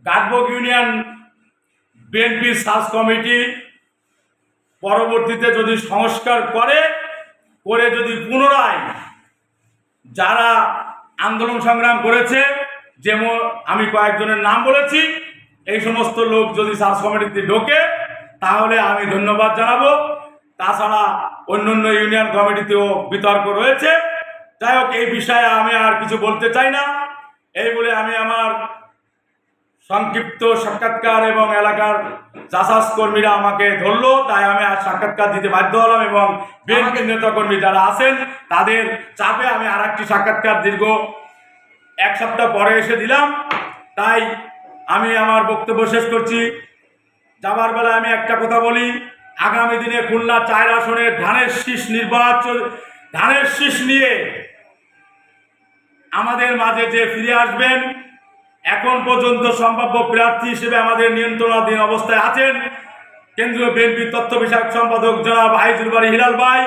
গাটবক union BNP search committee পরবর্তীতে যদি সংস্কার করে যদি পুনরায় যারা আন্দোলন সংগ্রাম করেছে, যেমন আমি কয়েকজনের নাম বলেছি, এই সমস্ত লোক যদি সার্চ কমিটিতে ঢোকে তাহলে আমি ধন্যবাদ জানাবো। তাছাড়া অন্যান্য ইউনিয়ন কমিটিতেও বিতর্ক রয়েছে। যাই হোক, এই বিষয়ে আমি আর কিছু বলতে চাই না। এই বলে আমি আমার সংক্ষিপ্ত সাক্ষাৎকার এবং এলাকার জাসাস কর্মীরা আমাকে ধরলো, তাই আমি আর সাক্ষাৎকার দিতে বাধ্য হলাম এবং বিএনপি নেতাকর্মী যারা আছেন তাদের চাপে আমি আর একটি সাক্ষাৎকার দীর্ঘ এক সপ্তাহ পরে এসে দিলাম। তাই আমি আমার বক্তব্য শেষ করছি। যাবার বেলায় আমি একটা কথা বলি, আগামী দিনে খুলনা 4 আসনে ধানের শীষ নিয়ে আমাদের মাঝে যে ফিরে আসবেন, এখন পর্যন্ত সম্ভাব্য প্রার্থী হিসেবে আমাদের নিয়ন্ত্রণাধীন অবস্থায় আছেন কেন্দ্রীয় বিএনপি তথ্য বিষয়ক সম্পাদক জনাব আইজুল বারী হিলাল ভাই।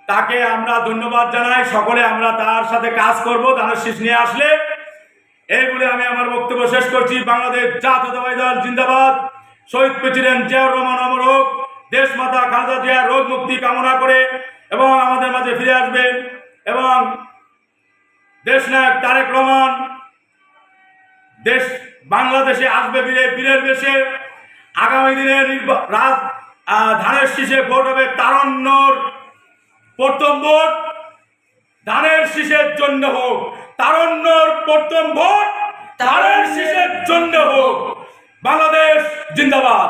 তাকে আমরা ধন্যবাদ জানাই। সকলে আমরা তার সাথে কাজ করব ধানের শীষ নিয়ে আসলে। এই বলে আমি আমার বক্তব্য শেষ করছি। বাংলাদেশ জাতীয়তাবাদী দল জিন্দাবাদ। শহীদ প্রেসিডেন্ট জিয়াউর রহমান অমর হোক। দেশ মাতা খালেদা জিয়ার রোগ মুক্তি কামনা করে এবং আমাদের মাঝে ফিরে আসবেন এবং দেশ নায়ক তারেক রহমান বাংলাদেশে আসবে বীরের বেশে। আগামী দিনের ধানের শীষে ভোট হবে তারুণ্যর প্রথম ভোট ধানের শীষের জন্য হোক। তারুণ্যর প্রথম ভোট ধানের শীষের জন্য হোক। বাংলাদেশ জিন্দাবাদ।